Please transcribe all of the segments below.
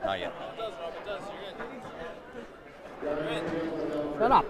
Not yet. Shut up.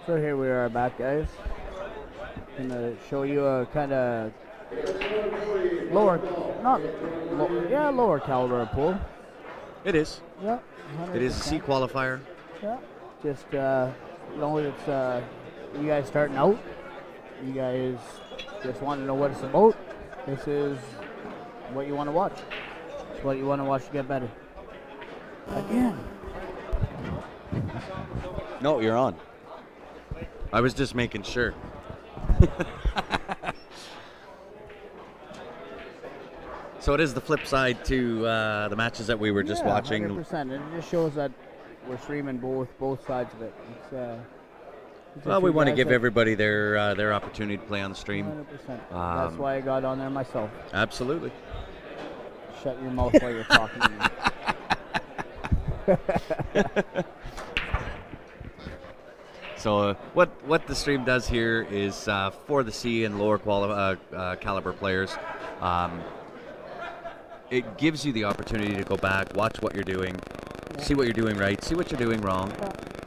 So here we are back, guys. Gonna show you a kind of lower caliber pool. It is. Yeah, It is a C 100%. qualifier. Yeah, just it's you guys starting out. You guys just want to know what it's about. This is what you want to watch. It's what you want to watch to get better. Again. No, you're on. I was just making sure. So it is the flip side to the matches that we were just watching. 100%. It just shows that we're streaming both sides of it. It's a Well, we few want to guys give that- everybody their opportunity to play on the stream. 100%. That's why I got on there myself. Absolutely. Shut your mouth while you're talking to me. So what the stream does here is for the C and lower caliber players, it gives you the opportunity to go back, watch what you're doing, see what you're doing right, see what you're doing wrong,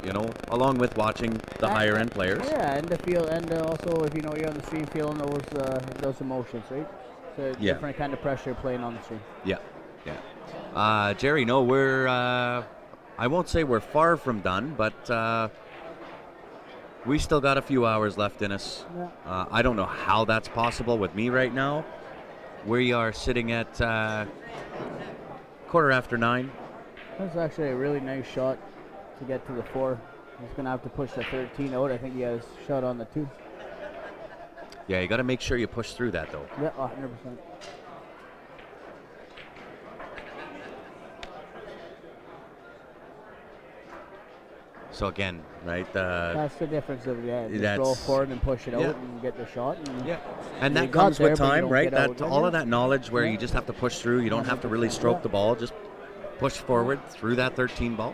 you know, along with watching the higher end players. Yeah, and also if you know you're on the stream, feeling those emotions, right? It's a different kind of pressure playing on the stream. Yeah, yeah. Jerry, no, we're I won't say we're far from done, but we still got a few hours left in us. Yeah. I don't know how that's possible with me right now. We are sitting at 9:15. That's actually a really nice shot to get to the 4. He's going to have to push the 13 out. I think he has a shot on the 2. Yeah, you got to make sure you push through that, though. Yeah, 100%. So again, right? That's the difference of just that's- roll forward and push it out yeah. and get the shot. And Yeah, and you that got comes there, with but you time, don't right? get out. That all of that knowledge where Yeah. you just have to push through. You don't have to really stroke Yeah. the ball. Just push forward through that 13 ball.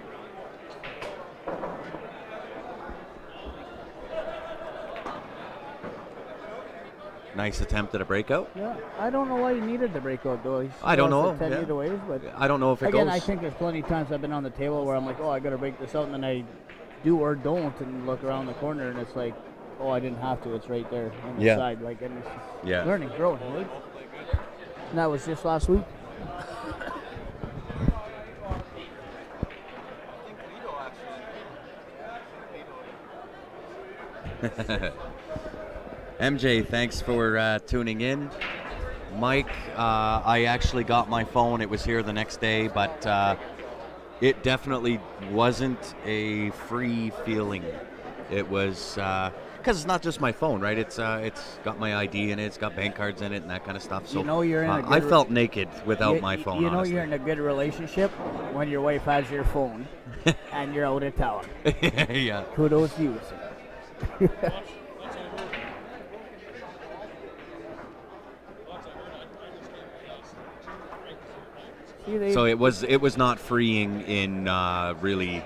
Nice attempt at a breakout. Yeah, I don't know why he needed the breakout though. He's I don't know, 10 yeah. meter ways, but I don't know if it again, goes. I think there's plenty of times I've been on the table where I'm like, oh, I got to break this out, and then I do or don't, and look around the corner, and it's like, oh, I didn't have to. It's right there on the Yeah. side. Like, and it's just Yeah. learning, growing, right? And that was just last week. MJ, thanks for tuning in. Mike, I actually got my phone. It was here the next day, but it definitely wasn't a free feeling. It was because it's not just my phone, right? It's got my ID in it, it's got bank cards in it, and that kind of stuff. So You know you're in a good I felt naked without my phone. You know honestly. you're in a good relationship when your wife has your phone and you're out of town. Yeah. Kudos to you. See, So it was not freeing in really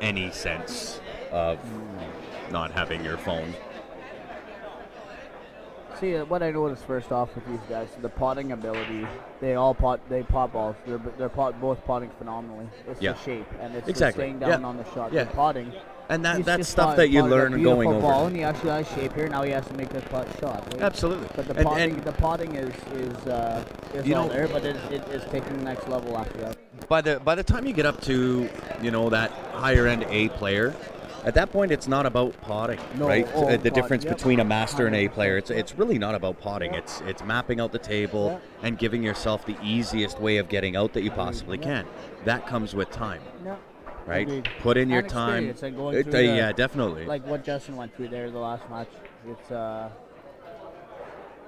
any sense of not having your phone. See, what I noticed first off with these guys, the potting ability. They pot balls. Both potting phenomenally. It's Yeah. the shape and it's Exactly. the staying down Yeah. on the shot. Yeah. The potting. And He's that's just stuff that you potted a learn going beautiful ball, over. and he actually has shape here. Now he has to make this putt shot. Right? Absolutely. But the And potting is You all know- there, but it's taking the next level after that. by the time you get up to that higher end A player, at that point it's not about potting, No, right? The pot, difference yep. between a master and A 100%. player, it's really not about potting. Yep. It's mapping out the table Yep. and giving yourself the easiest way of getting out that you possibly Yep. can. That comes with time, Yeah. right? Agreed. Put in your And time. experience and going through Yeah, definitely. like what Justin went through there the last match. It's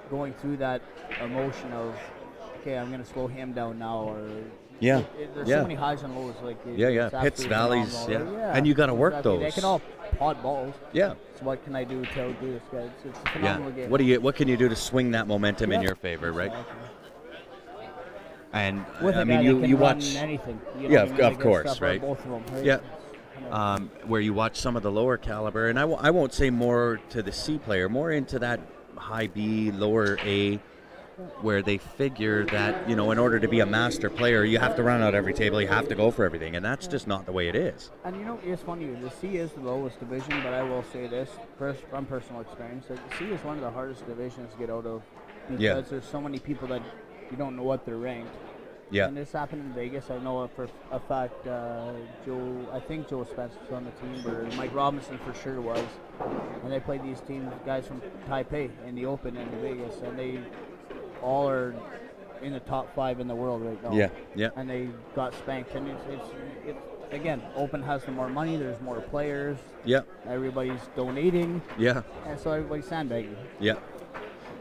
going through that emotion of, okay, I'm gonna slow him down now, or Yeah. there's Yeah. so many highs and lows. Like Yeah. it's Hits, absolutely valleys, phenomenal. yeah. And you gotta work exactly. They those. can all pot balls. Yeah. So what can I do to outdo this guy? It's a Yeah. phenomenal game. What can you do to swing that momentum in Yep. your favor, right? Exactly. And With I a mean, guy you that can you run watch anything. You Yeah, know, of you get course, stuff out of right? Both of them. Right? Yeah. Kind of- Where you watch some of the lower caliber, and I won't say more to the C player, more into that high B, lower A, where they figure that, in order to be a master player, you have to run out every table, you have to go for everything, and that's just not the way it is. And it's funny, the C is the lowest division, but I will say this, from personal experience, that the C is one of the hardest divisions to get out of because Yeah. there's so many people that you don't know what they're ranked. Yeah. And this happened in Vegas. I know it for a fact. I think Joe Spence was on the team, or Mike Robinson for sure was. And they played these guys from Taipei in the Open in Vegas, and they all are in the top 5 in the world right now. Yeah, yeah. And they got spanked. And it's again, Open has the more money. There's more players. Yeah, Everybody's donating, yeah, and so everybody's sandbagging. yeah.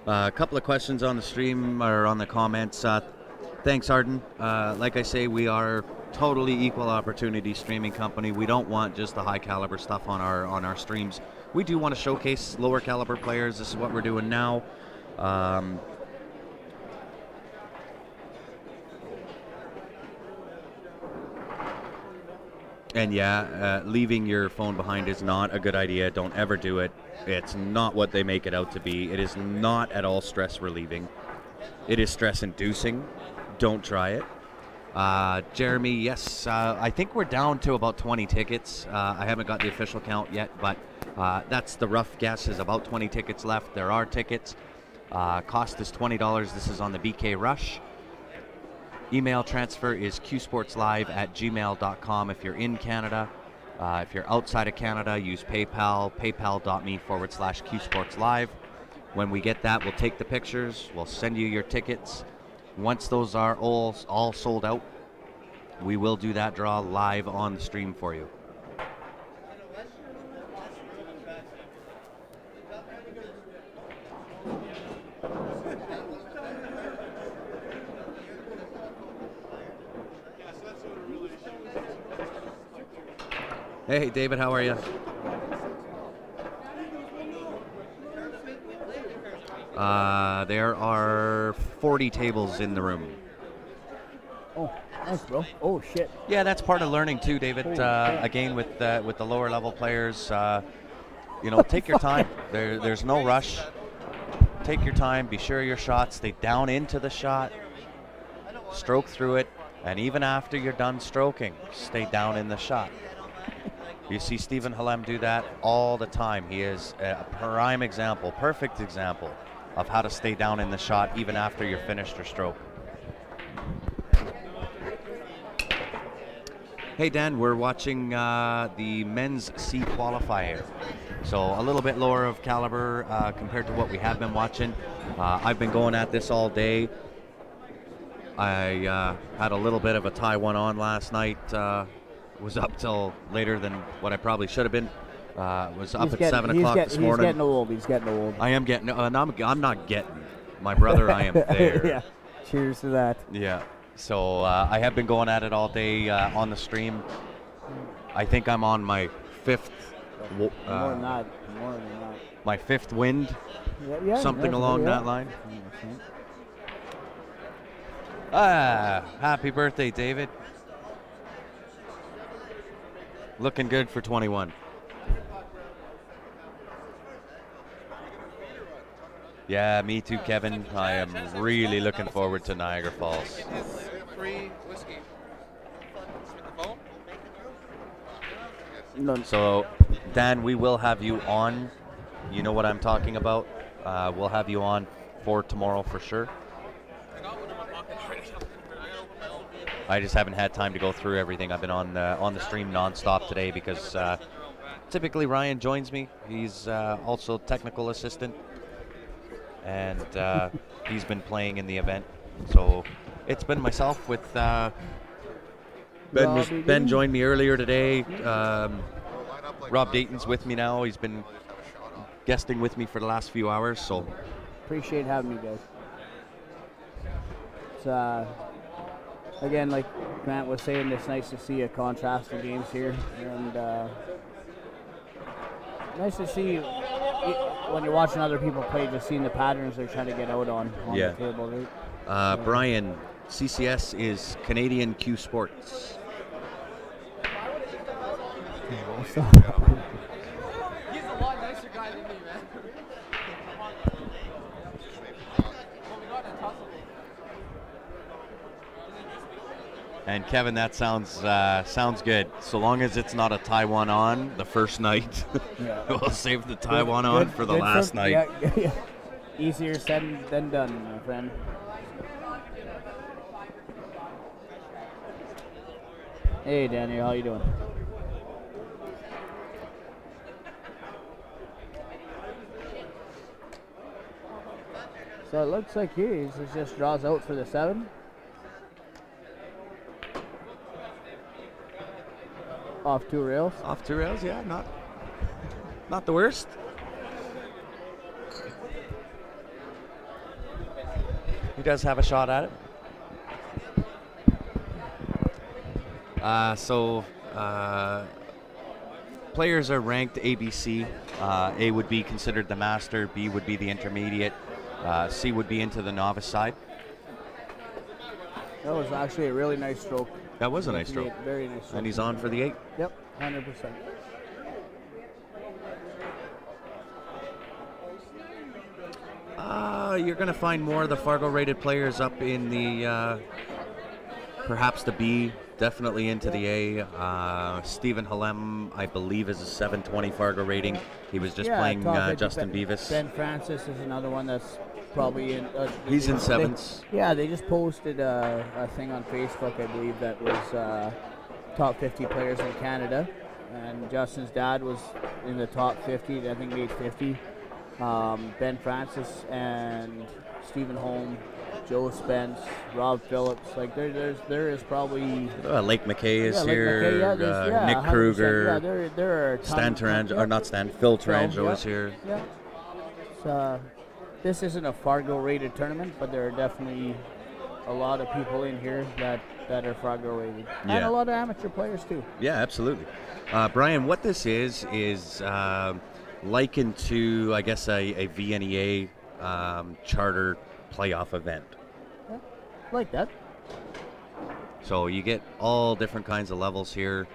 A couple of questions on the stream or on the comments. Thanks, Arden. Like I say, we are totally equal opportunity streaming company. We don't want just the high caliber stuff on our streams. We do want to showcase lower caliber players. This is what we're doing now. And yeah, leaving your phone behind is not a good idea. Don't ever do it. It's not what they make it out to be. It is not at all stress relieving. It is stress inducing. Don't try it. Jeremy, yes, I think we're down to about 20 tickets. I haven't got the official count yet, but that's the rough guess, is about 20 tickets left. There are tickets. Cost is $20. This is on the BK Rush. Email transfer is qsportslive@gmail.com if you're in Canada. If you're outside of Canada, use PayPal, paypal.me/qsportslive. When we get that, we'll take the pictures, we'll send you your tickets. Once those are all sold out, we will do that draw live on the stream for you. Hey, David, how are you? There are 40 tables in the room. Oh, nice, bro. Oh, shit. Yeah, that's part of learning too, David. Holy crap. Again, with the lower level players, take your time. There's no rush. Take your time. Be sure your shot. Stay down into the shot. Stroke through it, and even after you're done stroking, stay down in the shot. You see Stephen Halem do that all the time. He is a prime example, perfect example of how to stay down in the shot even after you're finished your stroke. Hey Dan, we're watching the men's C qualifier. So a little bit lower of caliber compared to what we have been watching. I've been going at this all day. I had a little bit of a tie one on last night. Was up till later than what I probably should have been. Was up at 7 o'clock this morning. He's getting old. He's getting old. I am getting, and I'm not getting. My brother, I am there. Yeah. Cheers to that. Yeah. So I have been going at it all day on the stream. I think I'm on my fifth. More than that. More than that. My fifth wind. Yeah, Something along that line. 100%. Happy birthday, David. Looking good for 21. Yeah, me too, Kevin. I am really looking forward to Niagara Falls. It is free whiskey. No, So, Dan, we will have you on. You know what I'm talking about. We'll have you on for tomorrow for sure. I just haven't had time to go through everything. I've been on the stream nonstop today because typically Ryan joins me. He's also technical assistant, and he's been playing in the event. So it's been myself with Ben joined me earlier today. Rob Dayton's with me now. He's been guesting with me for the last few hours. So appreciate having you guys. It's again, like Grant was saying, it's nice to see a contrast of games here, and nice to see when you're watching other people play, just seeing the patterns they're trying to get out on Yeah. the table. Right? Brian, CCS is Canadian Q Sports. He's a lot nicer guy than me, man. And Kevin, that sounds good. So long as it's not a Taiwan on the first night, Yeah. we'll save the Taiwan on for the last night. Yeah. Easier said than done, my friend. Hey, Daniel, how you doing? So it looks like he just draws out for the 7. Off 2 rails. Off 2 rails, yeah, not the worst. He does have a shot at it. Players are ranked ABC. A would be considered the master, B would be the intermediate, C would be into the novice side. That was actually a really nice stroke. That was a nice stroke. Very nice stroke. And he's on for the 8. Yep, 100%. You're going to find more of the Fargo-rated players up in the, perhaps the B, definitely into the A. Stephen Halem, I believe, is a 720 Fargo rating. He was just playing Justin Beavis. Ben Francis is another one that's probably in. He's in 7s. They just posted a thing on Facebook, I believe, that was top 50 players in Canada. And Justin's dad was in the top 50, I think made 50. Ben Francis and Stephen Holm, Joe Spence, Rob Phillips, like there is probably Lake McKay is Lake here. McKay, Nick 100%. Kruger. Yeah, there are a ton. Stan Tarangelo, or not Stan, Phil Tarangelo is here. Yeah. So, this isn't a Fargo rated tournament, but there are definitely a lot of people in here that are Fargo rated, and Yeah. a lot of amateur players too. Yeah, absolutely. Brian, what this is likened to, I guess, a VNEA charter playoff event. Yeah, like that. So you get all different kinds of levels here.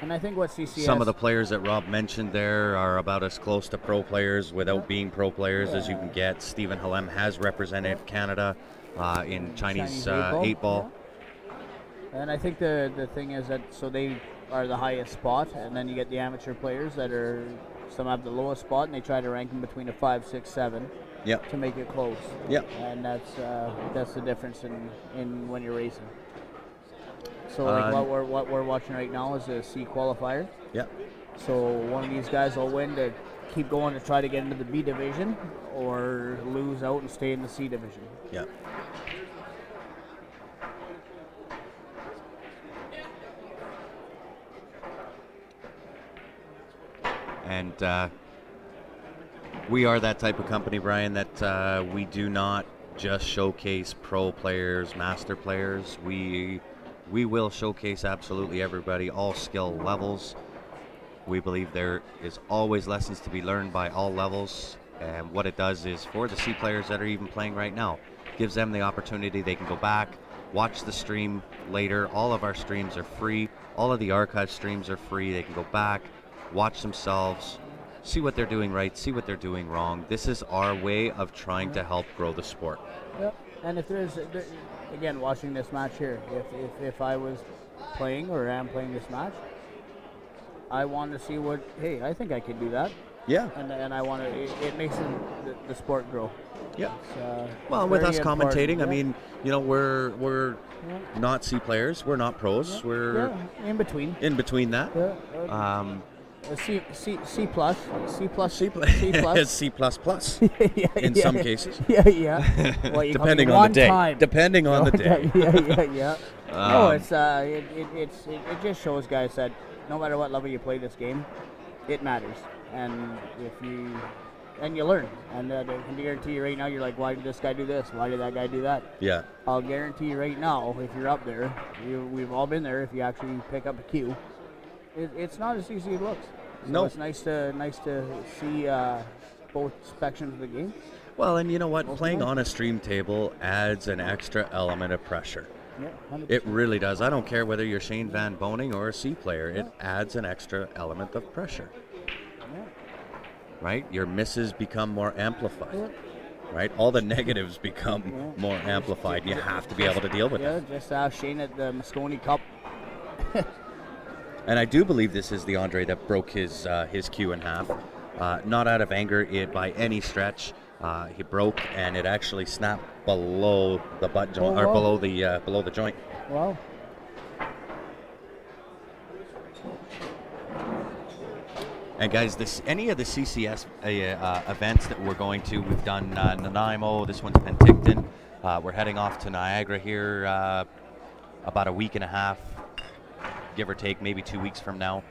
And I think what CCS. Some of the players that Rob mentioned there are about as close to pro players without being pro players as you can get. Stephen Halem has represented Canada in Chinese 8-ball. Yeah. And I think the thing is that so they are the highest spot, and then you get the amateur players that are, some have the lowest spot, and they try to rank them between a 5, 6, 7 Yep. to make it close. Yep. And that's the difference in when you're racing. So like what we're watching right now is a C qualifier. Yep. So one of these guys will win to keep going to try to get into the B division, or lose out and stay in the C division. Yep. And we are that type of company, Brian, that we do not just showcase pro players, master players. We will showcase absolutely everybody, all skill levels. We believe there is always lessons to be learned by all levels. And what it does is, for the C players that are even playing right now, gives them the opportunity. They can go back, watch the stream later. All of our streams are free. All of the archive streams are free. They can go back, watch themselves, see what they're doing right, see what they're doing wrong. This is our way of trying to help grow the sport. Yep. And if again, watching this match here, if I was playing or am playing this match, I want to see what, hey, I think I can do that. Yeah. And I want to, it makes the sport grow. Yeah. It's, well, with very us important. commentating, I Yeah. mean, you know, we're Yeah. not C players, we're not pros, we're Yeah, in between. in between that. Yeah. C plus, C plus, C C plus. C plus plus Yeah, in yeah. some cases. Yeah, yeah. Well, you Depending come on one the day. time. Depending on the day. Yeah. No, it just shows guys that no matter what level you play this game, it matters, and you learn, and I can guarantee you right now, you're like, why did this guy do this? Why did that guy do that? Yeah. I'll guarantee you right now, if you're up there, we've all been there. If you actually pick up a cue, it's not as easy as it looks. So No. it's nice to see both sections of the game. Well, and you know what? Both Playing sides. on a stream table adds an extra element of pressure. Yeah, 100%. It really does. I don't care whether you're Shane Van Boning or a C player. It adds an extra element of pressure. Yeah. Right? Your misses become more amplified. Yeah. Right? All the negatives become Yeah. more amplified. You have to be able to deal with Yeah, it. just Shane at the Moscone Cup. And I do believe this is the Andre that broke his cue in half. Not out of anger by any stretch. He broke, and it actually snapped below the butt joint, or wow. below the joint. Wow. And guys, any of the CCS events that we're going to, we've done Nanaimo. This one's Penticton. We're heading off to Niagara here about a week and a half, give or take, maybe 2 weeks from now.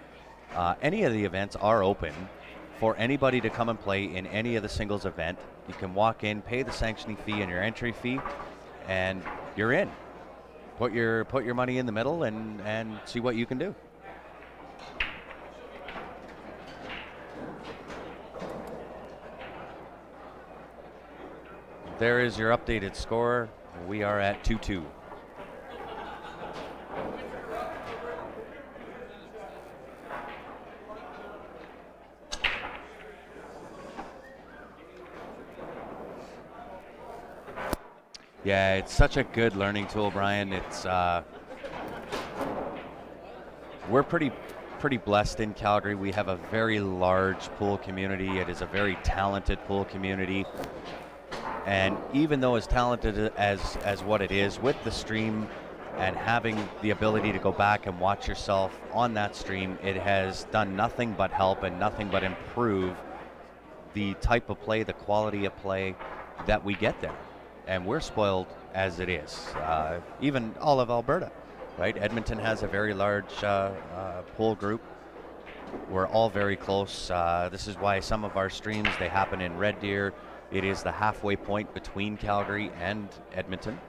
Any of the events are open for anybody to come and play in any of the singles event. You can walk in, pay the sanctioning fee and your entry fee, and you're in. Put your money in the middle and see what you can do. There is your updated score. We are at 2-2. Yeah, it's such a good learning tool, Brian. It's we're pretty blessed in Calgary. We have a very large pool community. It is a very talented pool community. And even though as talented as what it is, with the stream and having the ability to go back and watch yourself on that stream, it has done nothing but help and nothing but improve the type of play, the quality of play that we get there. And we're spoiled as it is. Even all of Alberta, right? Edmonton has a very large pool group. We're all very close. This is why some of our streams, they happen in Red Deer. It is the halfway point between Calgary and Edmonton.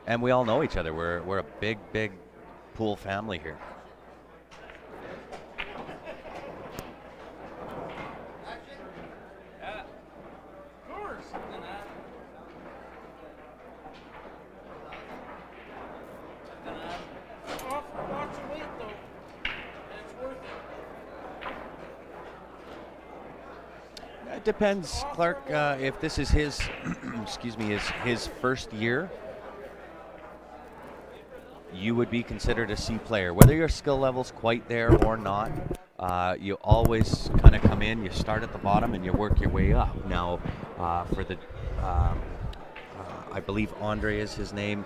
And we all know each other. We're a big pool family here. It depends, Clark, if this is his, excuse me, his first year, you would be considered a C player. Whether your skill level's quite there or not, you always kind of come in, you start at the bottom and you work your way up. Now, for the, I believe Andre is his name,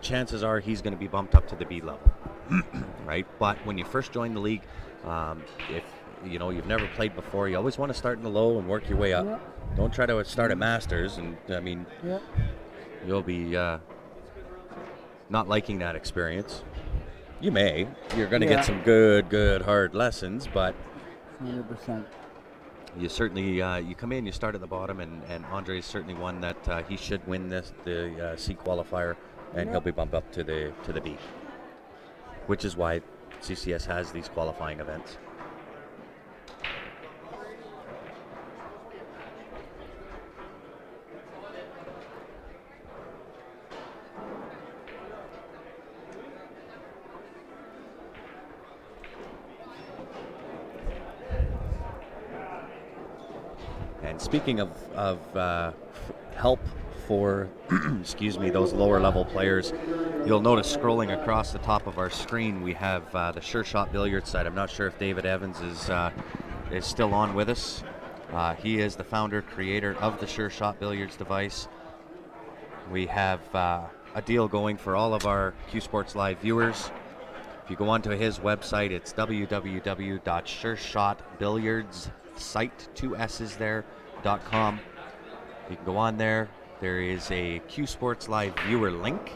chances are he's going to be bumped up to the B level, right? But when you first join the league, if you know you've never played before, you always want to start in the low and work your way up. Yeah. Don't try to start at masters, and I mean, Yeah. you'll be not liking that experience. You may. You're going to Yeah. get some good hard lessons, but 100%. you certainly you come in, you start at the bottom, and Andre is certainly one that he should win the C qualifier, and he'll be bumped up to the B, which is why CCS has these qualifying events. And speaking of help for, excuse me, those lower level players, you'll notice scrolling across the top of our screen, we have the Sure Shot Billiards site. I'm not sure if David Evans is still on with us. He is the founder, creator of the Sure Shot Billiards device. We have a deal going for all of our Q Sports Live viewers. If you go onto his website, it's www.sureshotbilliardssite.com. You can go on there. There is a Q Sports Live viewer link.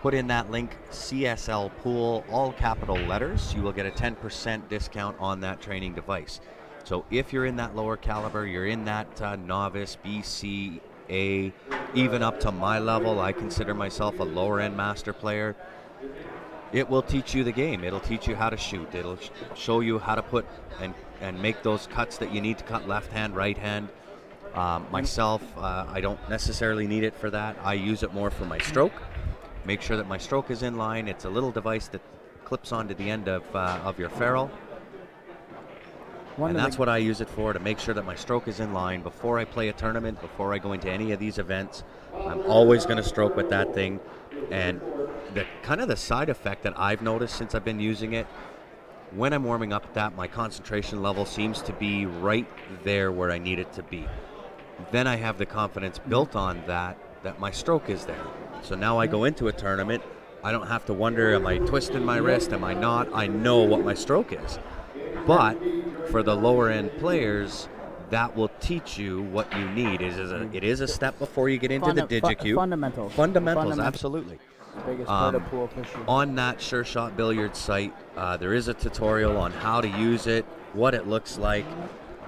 Put in that link, CSL Pool, all capital letters. You will get a 10% discount on that training device. So if you're in that lower caliber, you're in that novice, BC, A, even up to my level, I consider myself a lower end master player. It will teach you the game. It'll teach you how to shoot. It'll show you how to put and make those cuts that you need to cut left hand, right hand. Myself, I don't necessarily need it for that. I use it more for my stroke. Make sure that my stroke is in line. It's a little device that clips onto the end of your ferrule. And that's what I use it for, to make sure that my stroke is in line. Before I play a tournament, before I go into any of these events, I'm always going to stroke with that thing. And the kind of the side effect that I've noticed since I've been using it, when I'm warming up that, my concentration level seems to be right there where I need it to be. Then I have the confidence built on that my stroke is there. So now I go into a tournament, I don't have to wonder, am I twisting my wrist, am I not? I know what my stroke is. But for the lower end players, that will teach you what you need. It is a step before you get into the DigiQ. Fundamentals, absolutely. Biggest part of pool for sure. On that Sure Shot Billiards site, there is a tutorial on how to use it, what it looks like.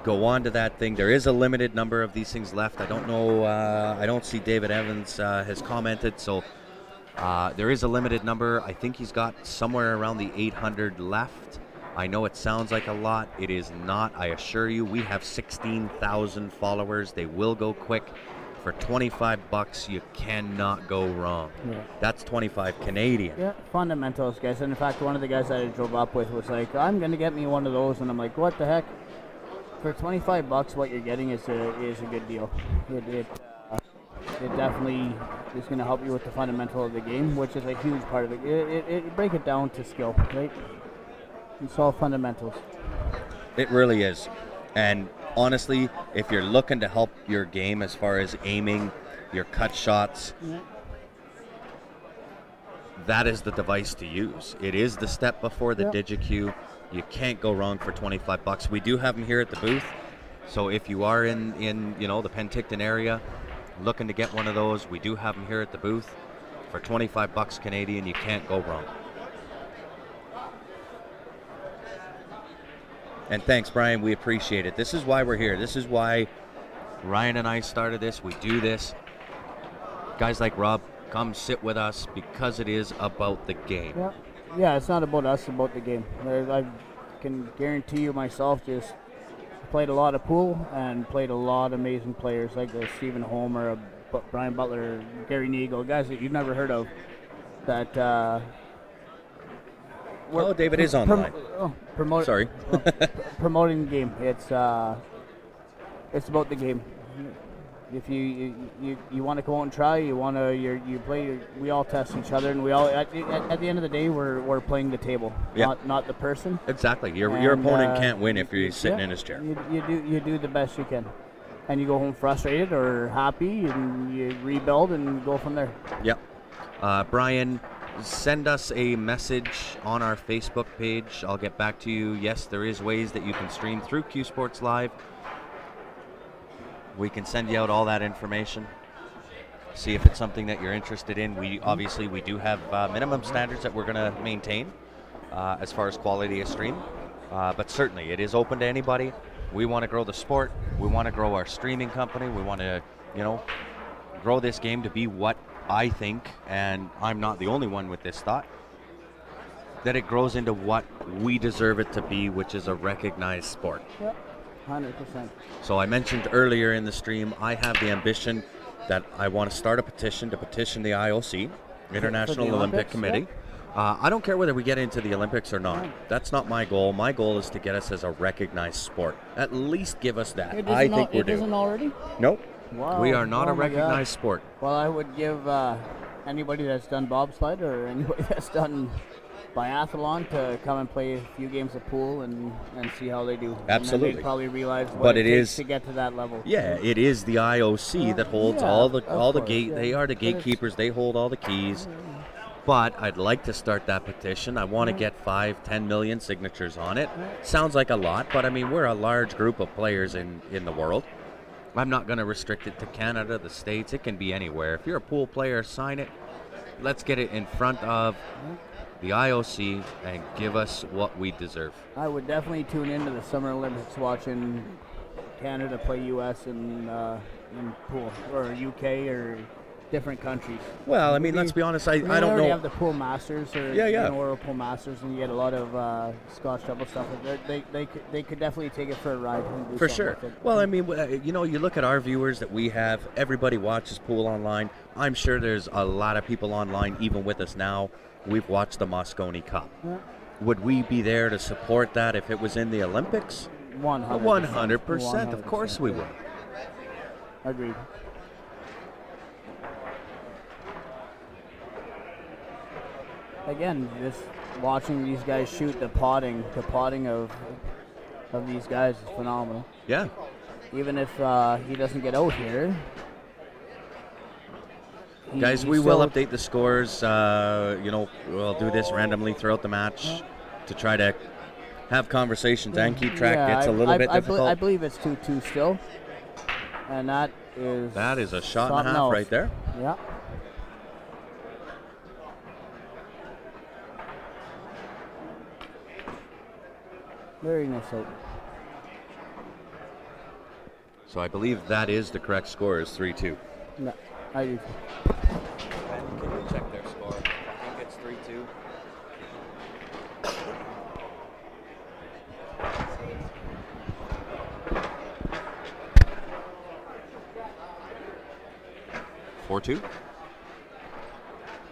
Go on to that thing. There is a limited number of these things left. I don't know. I don't see David Evans has commented, so there is a limited number. I think he's got somewhere around the 800 left. I know it sounds like a lot. It is not. I assure you, we have 16,000 followers. They will go quick. For 25 bucks, you cannot go wrong. Yeah. That's 25 Canadian. Yeah, fundamentals, guys. And in fact, one of the guys that I drove up with was like, I'm going to get me one of those. And I'm like, what the heck? For 25 bucks, what you're getting is a good deal. It definitely is going to help you with the fundamental of the game, which is a huge part of it. It break it down to skill, right? It's all fundamentals. It really is. And honestly, if you're looking to help your game as far as aiming, your cut shots, that is the device to use. It is the step before the DigiQ. You can't go wrong for 25 bucks. We do have them here at the booth. So if you are in the Penticton area looking to get one of those, we do have them here at the booth. For 25 bucks Canadian, you can't go wrong. And thanks, Brian. We appreciate it. This is why we're here. This is why Ryan and I started this. We do this. Guys like Rob, come sit with us because it is about the game. Yeah, it's not about us, it's about the game. I can guarantee you myself, just played a lot of pool and played a lot of amazing players like Stephen Homer, Brian Butler, Gary Neagle, guys that you've never heard of. That. David is online. Sorry. Promoting the game. It's about the game. If you want to go out and try, you play. We all test each other, and we all at the end of the day we're playing the table, not the person. Exactly. Your opponent can't win if you're sitting in his chair. You do the best you can, and you go home frustrated or happy, and you rebuild and go from there. Yep. Brian, send us a message on our Facebook page. I'll get back to you. Yes, there is ways that you can stream through Q Sports Live. We can send you out all that information. See if it's something that you're interested in. We do have minimum standards that we're going to maintain as far as quality of stream. But certainly, it is open to anybody. We want to grow the sport. We want to grow our streaming company. We want to, grow this game to be what I think, and I'm not the only one with this thought, that it grows into what we deserve it to be, which is a recognized sport. Yep, 100%. So I mentioned earlier in the stream, I have the ambition that I want to start a petition to petition the IOC, International Olympic Committee, I don't care whether we get into the Olympics or not. That's not my goal. My goal is to get us as a recognized sport. At least give us that. I think we're It due. isn't already? Nope. Wow. We are not Oh a my God. recognized sport. Well, I would give anybody that's done bobsled or anybody that's done biathlon to come and play a few games of pool and see how they do. And Absolutely. then they'd probably realize what But it it takes is- to get to that level. Yeah, it is the IOC that holds yeah, all the of course, gate. yeah. They are the But it's- gatekeepers. They hold all the keys. But I'd like to start that petition. I want to get 5-10 million signatures on it. Sounds like a lot, but I mean we're a large group of players in the world. I'm not going to restrict it to Canada, the States. It can be anywhere. If you're a pool player, sign it. Let's get it in front of the IOC and give us what we deserve. I would definitely tune into the Summer Olympics watching Canada play U.S. in pool or UK or different countries. Well, I mean, let's be honest. I They don't already know. have the pool masters or Yeah. World Pool Masters, and you get a lot of Scotch double stuff. They could definitely take it for a ride. And do For something sure. with it. Well, I mean, you look at our viewers that we have. Everybody watches pool online. I'm sure there's a lot of people online, even with us now. We've watched the Moscone Cup. Yeah. Would we be there to support that if it was in the Olympics? 100%. Of course we would. Agreed. Again, just watching these guys shoot the potting of these guys is phenomenal. Yeah. Even if he doesn't get out here, Guys, he we will still- update the scores. We'll do this randomly throughout the match to try to have conversations and keep track. Yeah, It's a little bit I difficult. believe it's 2-2 still, and that is a shot and a something half else. right there. Yeah. Very nice out. So I believe that is the correct score, is 3-2. No, I do. Can you check their score? I think it's 3-2.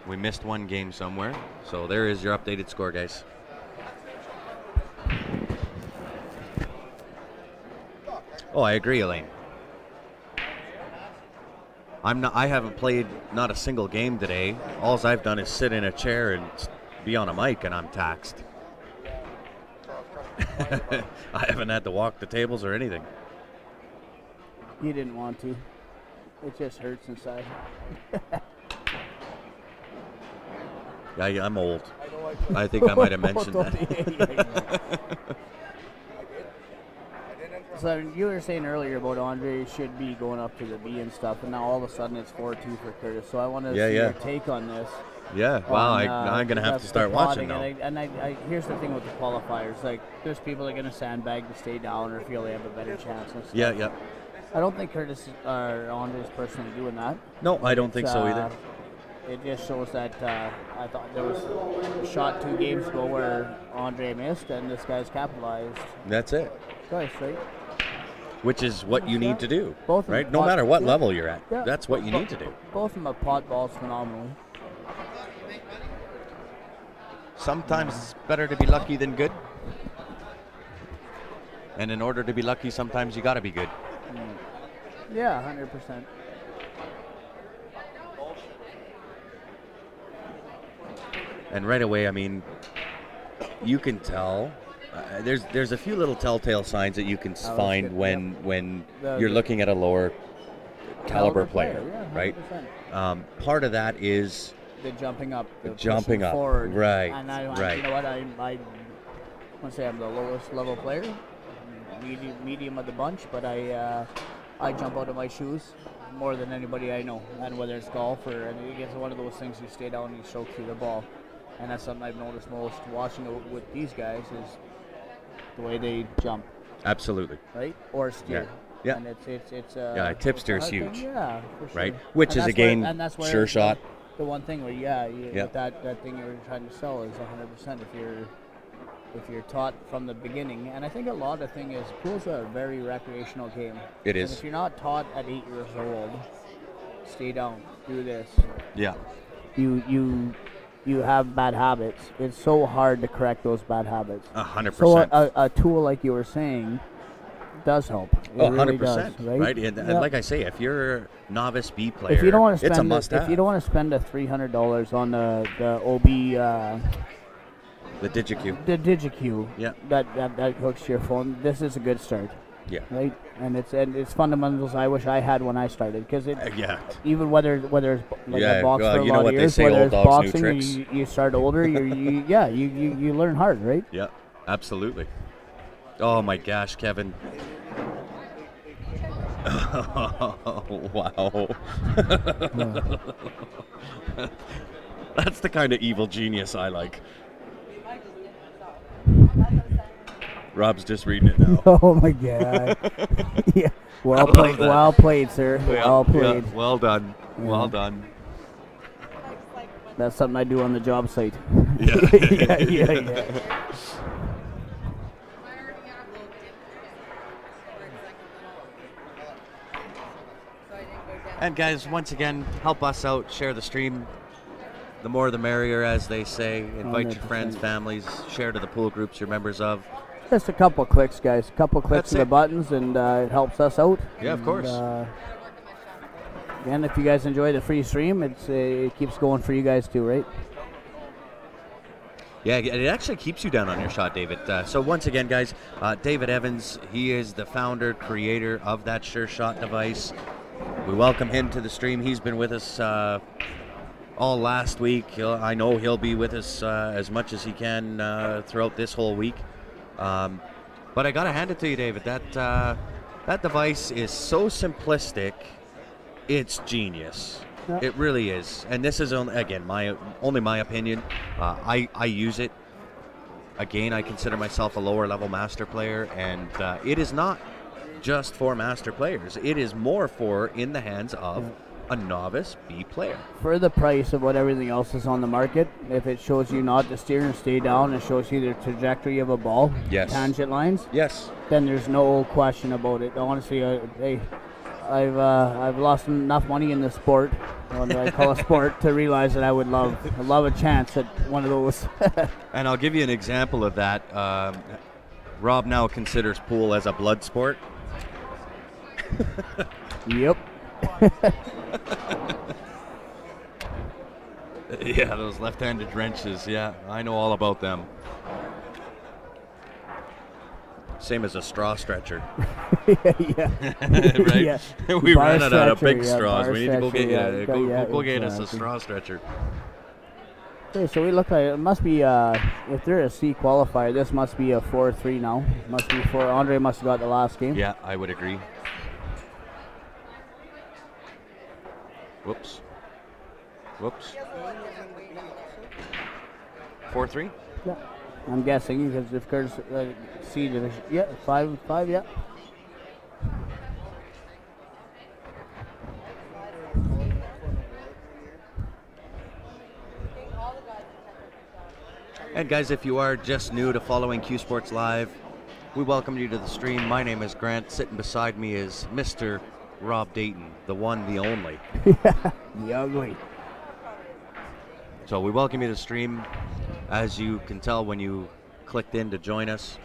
We missed one game somewhere, so there is your updated score, guys. Oh, I agree, Elaine. I haven't played not a single game today. All I've done is sit in a chair and be on a mic, and I'm taxed. I haven't had to walk the tables or anything. You didn't want to. It just hurts inside. Yeah, I'm old. I think I might have mentioned that. So you were saying earlier about Andre should be going up to the B and stuff, and now all of a sudden it's 4-2 for Curtis. So I want to see your take on this. Yeah, well, on, I'm going to have to the start watching potting. now. And I here's the thing with the qualifiers. Like, there's people that are going to sandbag to stay down or feel they have a better chance and stuff. Yeah. I don't think Curtis or Andre is personally doing that. No, I don't think so either. It just shows that I thought there was a shot 2 games ago where Andre missed and this guy's capitalized. That's it. Twice, right? Which is what you need to do, Both of them right? No pot- matter what yeah. level you're at, Yeah. that's what you need to do. Both of them have pot balls phenomenally. Sometimes it's better to be lucky than good. And in order to be lucky, sometimes you got to be good. Yeah, 100%. And right away, I mean, you can tell. There's a few little telltale signs that you can find good, when The- you're the- looking at a lower caliber player, yeah, right? 100%. Part of that is The jumping up, the jumping pushing up, forward. right, And I right. You know what? I want to say I'm the lowest level player, medium of the bunch, but I jump out of my shoes more than anybody I know. And whether it's golf or it's one of those things, you stay down and you stroke through the ball, and that's something I've noticed most watching it with these guys is the way they jump, absolutely right, or steer. Yeah. And it's tipster it's is a hard thing, huge. Yeah, for sure. Right, which And is that's again where- and that's where sure the- shot. The one thing where Yeah. with that thing you were trying to sell is 100% if you're taught from the beginning, and I think a lot of thing is pool's a very recreational game. It And is. if you're not taught at 8 years old, stay down, do this. Yeah. You you have bad habits, it's so hard to correct those bad habits. 100%. So a tool like you were saying does help. It Oh, really 100%. does, right? Right? And Yeah. like I say, if you're a novice B player, If you don't want to it's a spend must-have. if you don't want to spend a $300 on the OB The DigiQ. the DigiQ Yeah. that hooks to your phone, this is a good start, Yeah. right? And it's fundamentals I wish I had when I started, because it Yeah. even whether it's like Yeah, a box well, for a you know lot what of they years, say, whether old it's dogs, new boxing, tricks. you start older, you learn hard, right? Yeah. Absolutely. Oh my gosh, Kevin. Oh, wow. That's the kind of evil genius I like. Rob's just reading it now. Oh my god! Yeah, well love played, that. well played, sir. Yeah, Well played. yeah, well done. Yeah. Well done. That's something I do on the job site. Yeah. yeah. And guys, once again, help us out. Share the stream. The more the merrier, as they say. Invite your 100%. friends, families. Share to the pool groups you're members of. Just a couple clicks, guys. A couple clicks That's of the it. buttons, and it helps us out. Yeah, of And, course. Again, if you guys enjoy the free stream, it keeps going for you guys too, right? Yeah, it actually keeps you down on your shot, David. So once again, guys, David Evans, he is the founder, creator of that Sure Shot device. We welcome him to the stream. He's been with us all last week. I know he'll be with us as much as he can throughout this whole week. But I got to hand it to you, David. That device is so simplistic, it's genius. Yeah. It really is. And this is, again, only my opinion. I use it. Again, I consider myself a lower level master player, and it is not just for master players. It is more for in the hands of a novice B player. For the price of what everything else is on the market, if it shows you not to steer and stay down and shows you the trajectory of a ball, Yes. tangent lines, Yes. then there's no question about it. Honestly, hey, I've lost enough money in this sport, what I call a sport, to realize that I would love a chance at one of those. And I'll give you an example of that. Rob now considers pool as a blood sport. Yep. Yeah, those left-handed wrenches. Yeah, I know all about them. Same as a straw stretcher. Yeah. Right? Yeah. We Bar ran out of stretcher, big yeah, straws. bar We need to go stretcher, get yeah, go get us a exactly. straw stretcher. Okay, so we look like it must be if they're a C qualifier, this must be a 4-3 now. Must be 4. Andre must have got the last game. Yeah, I would agree. Whoops. Whoops. 4-3? Yeah. I'm guessing because if Curtis C division, yeah, 5, yeah. And guys, if you are just new to following Q Sports Live, we welcome you to the stream. My name is Grant. Sitting beside me is Mr. Rob Dayton, the one, the only. The ugly. So we welcome you to the stream. As you can tell when you clicked in to join us,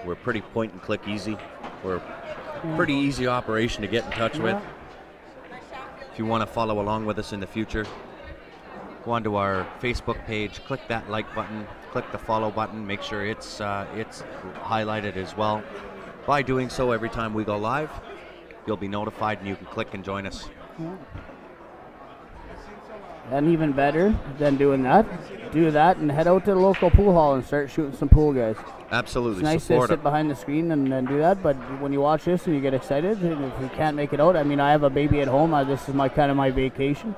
we're pretty point and click easy. We're a pretty easy operation to get in touch with. If you want to follow along with us in the future, go onto our Facebook page, click that like button, click the follow button, make sure it's highlighted as well. By doing so, every time we go live, you'll be notified and you can click and join us. And even better than doing that, do that and head out to the local pool hall and start shooting some pool, guys. Absolutely. It's nice to Support sit it. behind the screen and do that, but when you watch this and you get excited, and if you can't make it out, I mean, I have a baby at home. This is my kind of my vacation.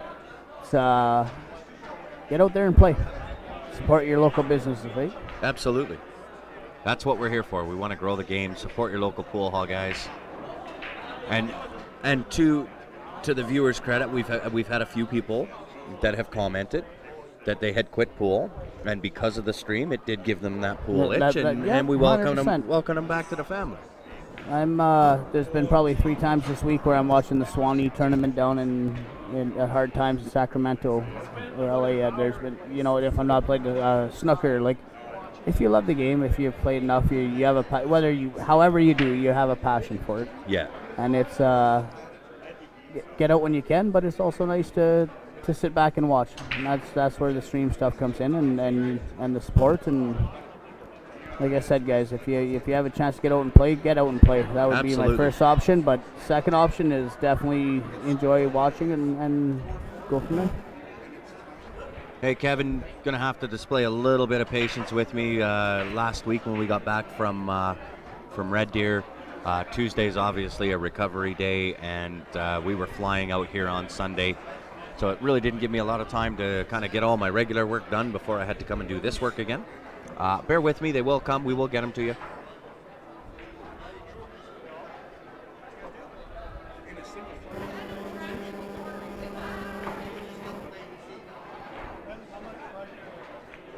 So get out there and play. Support your local businesses, right? Absolutely. That's what we're here for. We want to grow the game. Support your local pool hall, guys. And to the viewers' credit, we've had a few people that have commented that they had quit pool, and because of the stream, it did give them that pool itch, and we welcome 100%. them back to the family. I'm there's been probably 3 times this week where I'm watching the Swanee tournament down in in at hard times in Sacramento or LA. There's been, if I'm not playing snooker, like if you love the game, if you've played enough, you have however you do, you have a passion for it. Yeah. And it's get out when you can, but it's also nice to sit back and watch. And that's where the stream stuff comes in, and the sport. And like I said, guys, if you have a chance to get out and play, get out and play. That would be my first option. But second option is definitely enjoy watching and go from there. Hey, Kevin, gonna have to display a little bit of patience with me. Last week when we got back from Red Deer, Tuesday's obviously a recovery day, and we were flying out here on Sunday. So it really didn't give me a lot of time to kind of get all my regular work done before I had to come and do this work again. Bear with me, they will come, we will get them to you.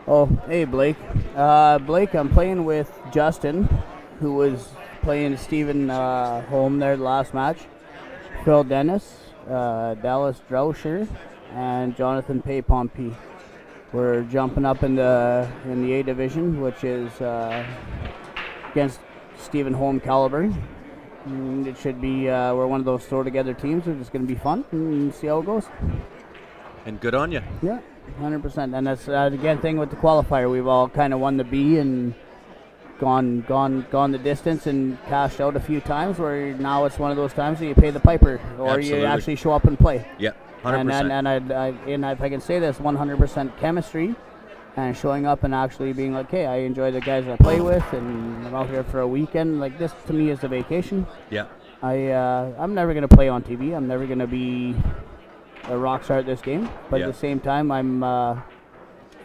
Oh, hey Blake. Blake, I'm playing with Justin, who was playing Stephen Holm there the last match. Phil Dennis, Dallas Drauscher, and Jonathan Pay-Pompey. We're jumping up in the A division, which is against Stephen Holm caliber. And it should be we're one of those throw together teams. It's going to be fun and see how it goes. And good on you. Yeah, 100%. And that's again thing with the qualifier. We've all kind of won the B and gone the distance and cashed out a few times. Where now it's one of those times where you pay the piper, or Absolutely. you actually show up and play. Yeah, 100%. And if I can say this, 100% chemistry, and showing up and actually being like, hey, I enjoy the guys I play with, and I'm out here for a weekend. Like this to me is a vacation. Yeah. I'm never gonna play on TV. I'm never gonna be a rock star at this game. But Yeah. at the same time, I'm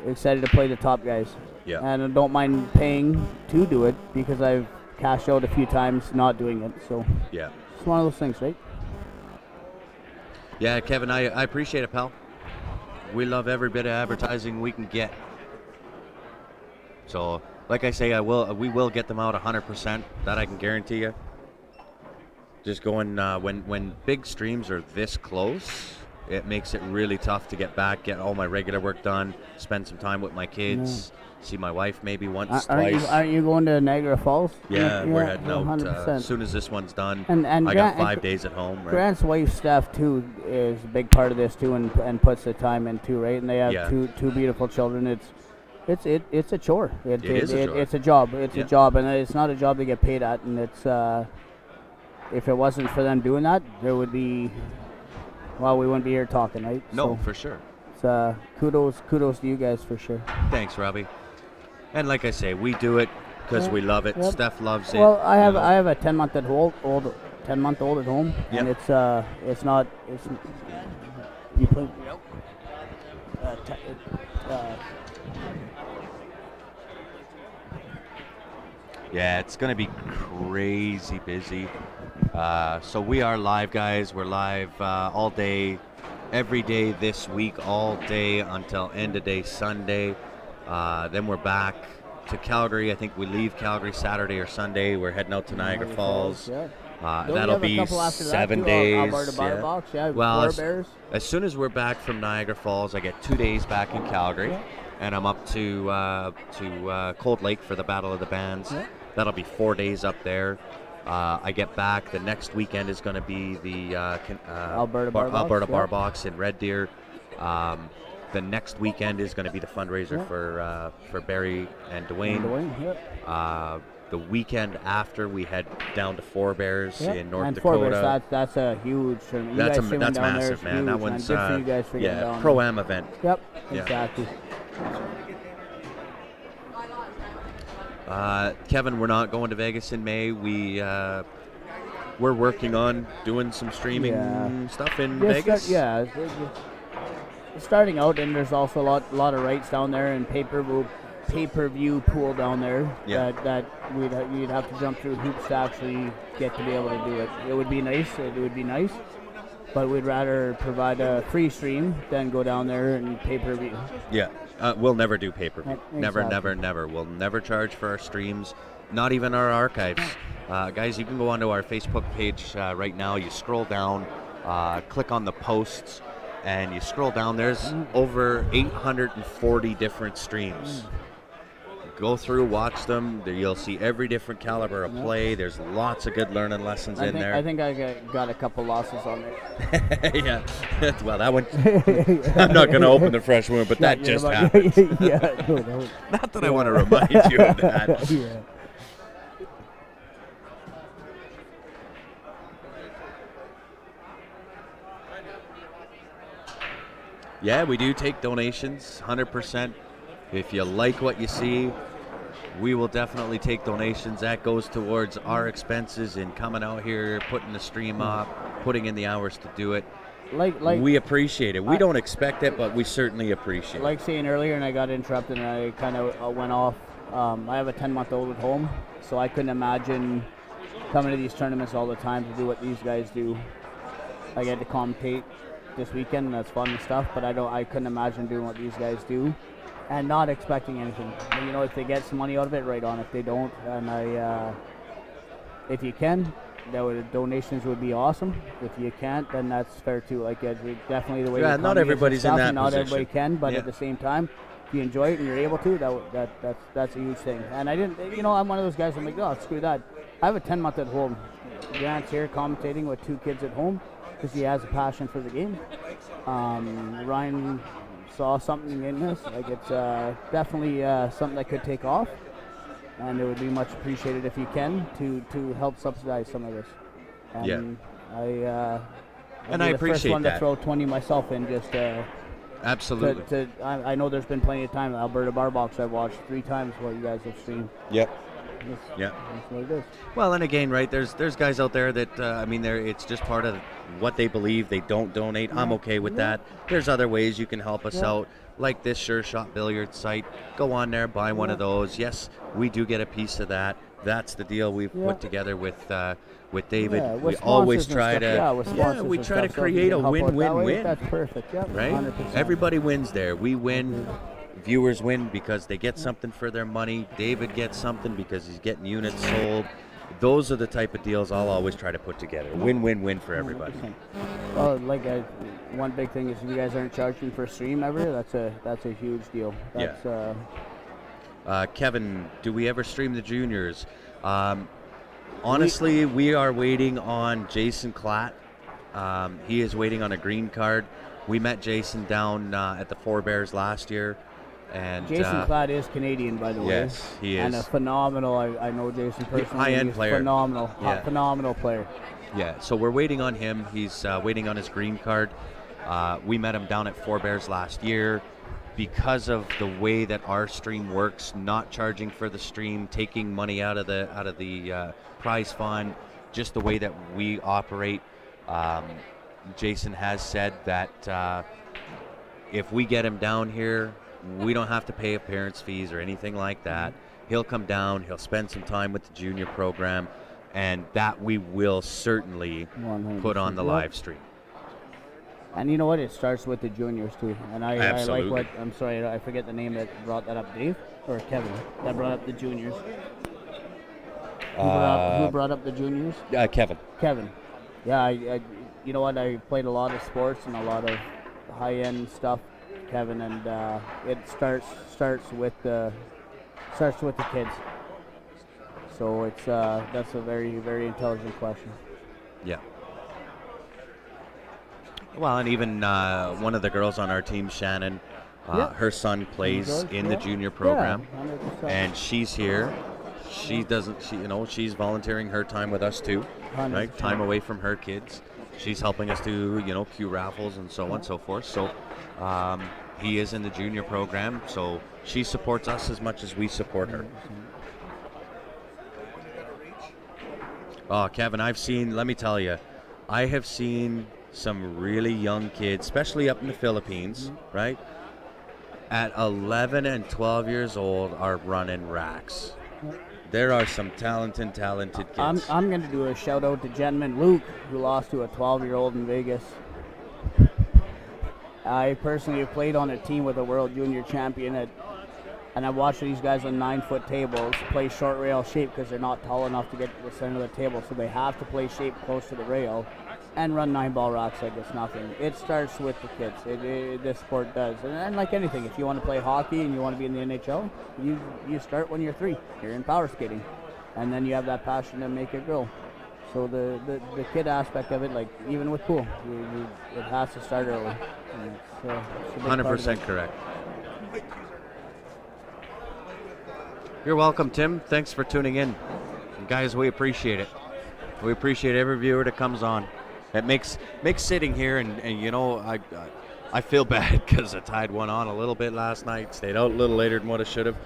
excited to play the top guys. Yeah. And I don't mind paying to do it because I've cashed out a few times not doing it. So Yeah. it's one of those things, right? Yeah, Kevin, I appreciate it, pal. We love every bit of advertising we can get. So, like I say, we will get them out 100%. That I can guarantee you. Just going when big streams are this close, it makes it really tough to get back, get all my regular work done, spend some time with my kids, see my wife maybe once, twice. Aren't you going to Niagara Falls? Yeah, we're heading out 100%. as soon as this one's done. And I got 5 days at home. Right? Grant's wife, Steph, too, is a big part of this too, and puts the time in too, right? And they have two beautiful children. It's a chore. It is a chore. It's a job. It's a job, and it's not a job they get paid at. And it's if it wasn't for them doing that, there would be. Well, we wouldn't be here talking, right? No, so for sure. It's kudos to you guys for sure. Thanks, Robbie. And like I say, we do it because we love it. Steph loves it. Well, I have a 10-month-old at home, and it's not you play. Yeah, it's going to be crazy busy. So we are live, guys. We're live all day, every day this week, all day until end of day Sunday. Then we're back to Calgary. I think we leave Calgary Saturday or Sunday. We're heading out to Niagara Falls. Yeah. That'll be 7 days. Alberta Barbox, Well, Bears. as soon as we're back from Niagara Falls, I get 2 days back in Calgary, and I'm up to Cold Lake for the Battle of the Bands. Yeah. That'll be 4 days up there. I get back. The next weekend is going to be the Alberta Barbox in Red Deer. The next weekend is going to be the fundraiser for Barry and Dwayne. The weekend after, we head down to Four Bears in North Dakota. Bears, that's a huge tournament. That's massive, man. That one's good for you guys for getting down pro-am event. Yep, Yeah. exactly. Kevin, we're not going to Vegas in May. We're working on doing some streaming stuff in Vegas. Starting out, and there's also a lot of rights down there and pay-per-view pool down there that you'd have to jump through hoops to actually get to be able to do it. It would be nice. But we'd rather provide a free stream than go down there and pay-per-view. Yeah, we'll never do pay-per-view. Exactly. Never. We'll never charge for our streams, not even our archives. Guys, you can go onto our Facebook page right now. You scroll down, click on the posts. and you scroll down, there's over 840 different streams. Go through, watch them. You'll see every different caliber of play. There's lots of good learning lessons in there. I think I got a couple losses on there. Yeah. Well, that one, I'm not going to open the fresh wound, but that just happened. Yeah, no. Not that I want to remind you of that. Yeah. Yeah, we do take donations, 100%. If you like what you see, we will definitely take donations. That goes towards our expenses in coming out here, putting the stream up, putting in the hours to do it. Like we appreciate it. We don't expect it, but we certainly appreciate it. Like saying earlier, and I got interrupted, and I kind of went off. I have a 10-month-old at home, so I couldn't imagine coming to these tournaments all the time to do what these guys do. I get to commentate this weekend, and that's fun and stuff, but I couldn't imagine doing what these guys do and not expecting anything. And, you know, if they get some money out of it, right on. If they don't, and if you can, donations would be awesome. If you can't, then that's fair too. Like definitely the way. Yeah, not everybody's in that Not position. everybody can, but Yeah. at the same time, if you enjoy it and you're able to, that's a huge thing. And I didn't, you know, I'm one of those guys. I'm like, oh, screw that. I have a 10-month at home. Grant's here commentating with 2 kids at home because he has a passion for the game. Ryan saw something in this. Like it's definitely something that could take off, and it would be much appreciated if you can to help subsidize some of this. And Yeah. I'd I be the appreciate first one that. to throw 20 myself in just Absolutely. I know there's been plenty of time. Alberta Bar Box I've watched 3 times what you guys have streamed. Yep. That's what it is. Well, and again, right, there's guys out there that, it's just part of what they believe. They don't donate. I'm okay with that. There's other ways you can help us out, like this Sure Shot Billiard site. Go on there, buy one of those. Yes, we do get a piece of that. That's the deal we've put together with David. Yeah, with we always sponsors and try stuff. to, Yeah, with sponsors we and try to stuff, so if you create can a help out that way, win-win-win. That's perfect. Yep. Right? 100%. Everybody wins there. We win. Viewers win because they get something for their money. David gets something because he's getting units sold. Those are the type of deals I'll always try to put together. Win-win-win for everybody. 100%. Well, like one big thing is if you guys aren't charging for stream ever, that's a huge deal. That's, Kevin, do we ever stream the juniors? Honestly, we are waiting on Jason Klatt. He is waiting on a green card. We met Jason down at the Four Bears last year. And Jason Klatt is Canadian, by the way. Yes, he is. And a phenomenal, I know Jason personally. High-end He's player. Phenomenal, Yeah. phenomenal player. Yeah, so we're waiting on him. He's waiting on his green card. We met him down at Four Bears last year. Because of the way that our stream works, not charging for the stream, taking money out of the prize fund, just the way that we operate, Jason has said that if we get him down here, we don't have to pay appearance fees or anything like that. He'll come down, he'll spend some time with the junior program, and that we will certainly 100%. put on the Yep. live stream. And you know what? It starts with the juniors too. And I like Absolutely. what, I'm sorry, I forget the name that brought that up, Dave or Kevin, that brought up the juniors. Who brought up the juniors? Kevin. Kevin. Yeah, I you know what? I played a lot of sports and a lot of high-end stuff, Kevin, and it starts with the kids. So it's that's a very, very intelligent question. Yeah. Well, and even one of the girls on our team, Shannon, her son plays in the junior program, 100%. and she's here. She's volunteering her time with us too, right? 100%. Time away from her kids. She's helping us do, Q raffles and so on and so forth. So he is in the junior program, so she supports us as much as we support her. Oh, Kevin, let me tell you, I have seen some really young kids, especially up in the Philippines, right? At 11 and 12 years old are running racks. There are some talented kids. I'm going to do a shout out to Jenman Luke, who lost to a 12-year-old in Vegas. I personally have played on a team with a world junior champion, and I watched these guys on 9-foot tables play short rail shape because they're not tall enough to get to the center of the table, so they have to play shape close to the rail. and run 9-ball rocks like it's nothing. It starts with the kids. This sport does, and like anything, if you want to play hockey and you want to be in the NHL, you start when you're 3. You're in power skating, and then you have that passion to make it grow. So the kid aspect of it, like even with pool, it has to start early. And it's a big part of 100% it. correct. You're welcome, Tim. Thanks for tuning in. And guys, we appreciate it. We appreciate every viewer that comes on. It makes sitting here, and you know, I feel bad because the Tide went on a little bit last night, stayed out a little later than what I should have.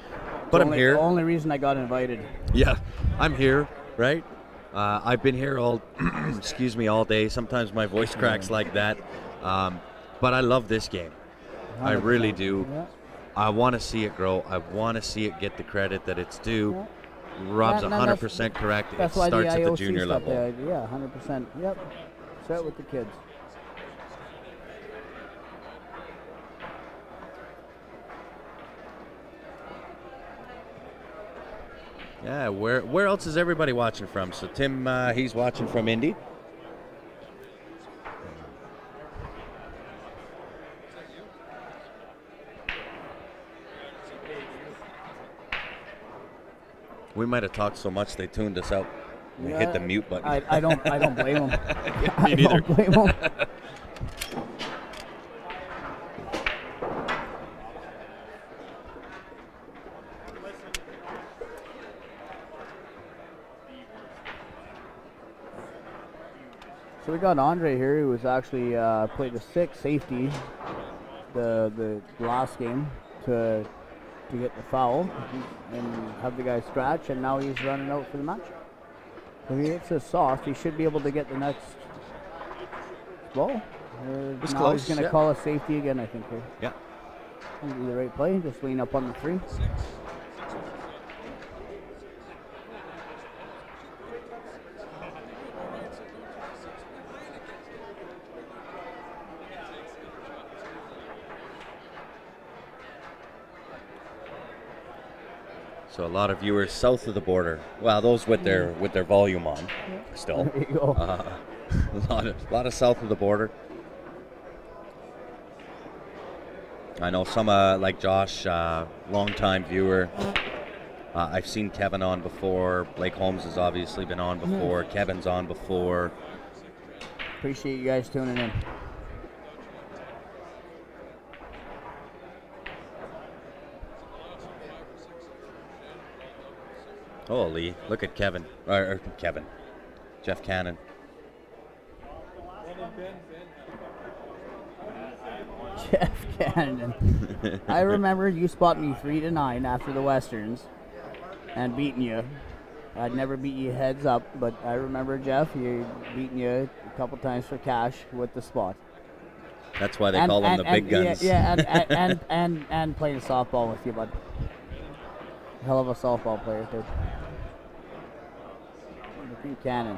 But I'm here. The only reason I got invited. Yeah, I'm here, right? I've been here all, excuse me, all day. Sometimes my voice cracks like that. But I love this game. I really do. Yeah. I want to see it grow. I want to see it get the credit that it's due. Yeah. Rob's And 100% correct. It That's why starts the at the IOC junior stuff level. there, yeah, 100%. Yep. Start with the kids. Yeah, where else is everybody watching from? So Tim, he's watching from Indy. We might have talked so much they tuned us out. They hit the mute button. I don't blame them. Me neither. I don't blame them. So we got Andre here, who was actually played a 6 safety the last game to get the foul and have the guy scratch, and now he's running out for the match. If he hits a soft, he should be able to get the next ball. It's now close, he's going to yeah. call a safety again, I think. Here. Yeah. Do the right play, just lean up on the 3. So a lot of viewers south of the border. Well, those with their volume on, still. There you go. A lot of south of the border. I know some like Josh, longtime viewer. I've seen Kevin on before. Blake Holmes has obviously been on before. Kevin's on before. Appreciate you guys tuning in. Holy, look at Kevin. Or Kevin. Jeff Cannon. Jeff Cannon. I remember you spot me 3-9 after the Westerns and beating you. I'd never beat you heads up, but I remember Jeff, you beating you a couple times for cash with the spot. That's why they call them the big guns. Yeah, and playing softball with you, bud. Hell of a softball player, too. Cannon.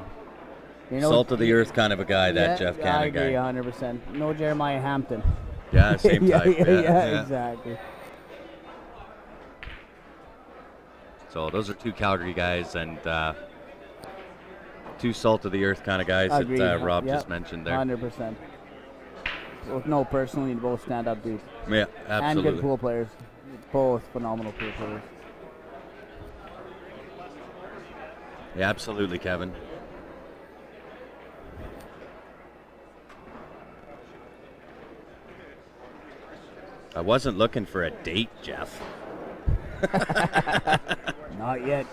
You know, Salt of the earth kind of a guy, that Jeff Cannon I agree, guy. 100%. No Jeremiah Hampton. Yeah, same type. yeah, exactly. So those are 2 Calgary guys and 2 salt of the earth kind of guys Agreed. that Rob just mentioned there. 100%. Both know personally, both stand-up dudes. Yeah, absolutely. And good pool players. Both phenomenal pool players. Yeah, absolutely, Kevin. I wasn't looking for a date, Jeff. Not yet.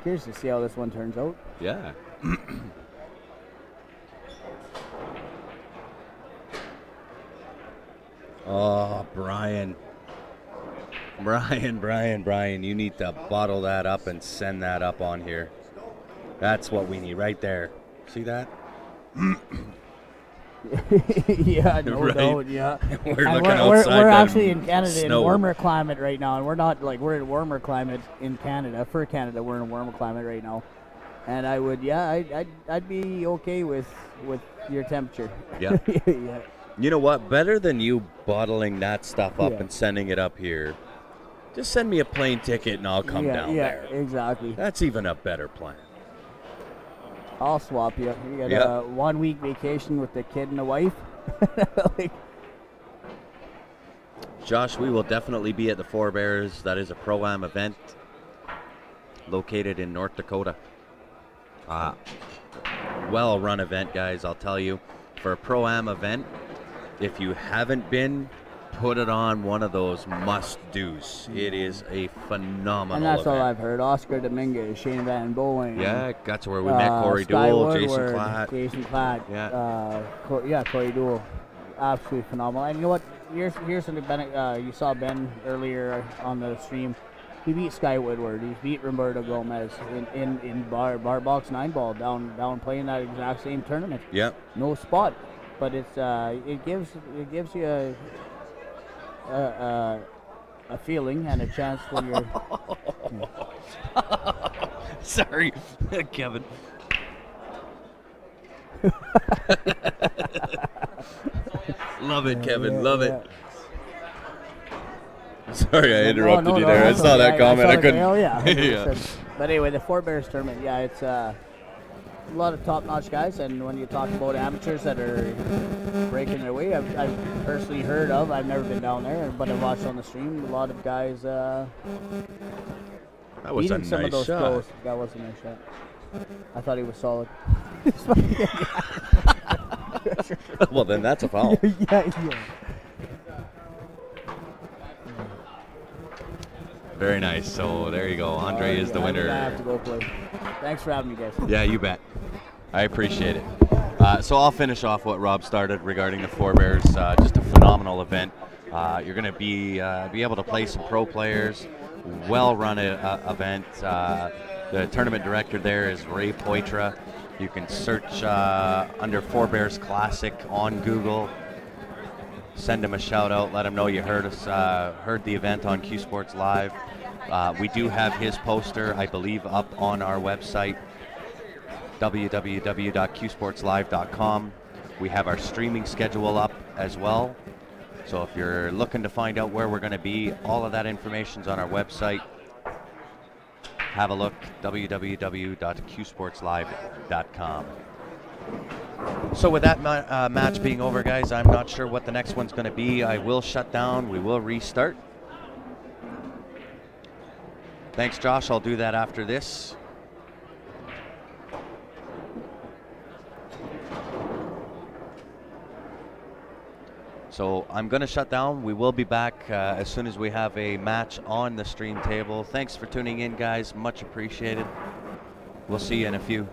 Curious to see how this one turns out. Yeah. Oh, Brian. Brian, you need to bottle that up and send that up on here. That's what we need right there. See that? Yeah, no Right. doubt, yeah. We're And looking outside. we're the actually in Canada snow. in warmer climate right now, and we're not like we're in warmer climate in Canada. For Canada, we're in a warmer climate right now. And I would, I'd be okay with your temperature. Yeah. Yeah. You know what? Better than you bottling that stuff up Yeah. and sending it up here Just send me a plane ticket and I'll come down yeah, there. exactly. That's even a better plan. I'll swap you. You get Yeah. a 1 week vacation with the kid and the wife. Like, Josh, we will definitely be at the Four Bears. That is a Pro-Am event located in North Dakota. Well-run event, guys, I'll tell you. For a Pro-Am event, if you haven't been, put it on one of those must-dos. It is a phenomenal and that's all event. I've heard. Oscar Dominguez, Shane Van Boeing. Yeah, that's where we met Corey Sky Duell, Woodward, Jason Klatt. Jason Klatt. Yeah. Corey Duell. Absolutely phenomenal. And you know what? Here's something Ben, you saw Ben earlier on the stream. He beat Sky Woodward. He beat Roberto Gomez in bar box 9 ball down playing that exact same tournament. Yeah. No spot, but it gives you a feeling and a chance when you're. Sorry, Kevin. Love it, Kevin. Love it. Sorry, I interrupted you there. I that's saw okay. that comment. I saw couldn't. Oh yeah. Yeah. But anyway, the Four Bears tournament. Yeah, it's a lot of top-notch guys, and when you talk about amateurs that are breaking their way, I've personally heard of. I've never been down there, but I've watched on the stream. A lot of guys That was a beating some of nice those shot. pros. That was a nice shot. I thought he was solid. Well, then that's a foul. yeah. Very nice. So there you go. Andre is the I winner. have to go play. Thanks for having me, guys. Yeah, you bet. I appreciate it. So I'll finish off what Rob started regarding the Four Bears. Just a phenomenal event. You're going to be able to play some pro players. Well-run event. The tournament director there is Ray Poitra. You can search under Four Bears Classic on Google. Send him a shout out. Let him know you heard us, heard the event on Q Sports Live. We do have his poster, I believe, up on our website, www.qsportslive.com. We have our streaming schedule up as well. So if you're looking to find out where we're going to be, all of that information's on our website. Have a look, www.qsportslive.com. So with that match being over, guys, I'm not sure what the next one's going to be. I will shut down. We will restart. Thanks, Josh. I'll do that after this. So I'm going to shut down. We will be back as soon as we have a match on the stream table. Thanks for tuning in, guys. Much appreciated. We'll see you in a few.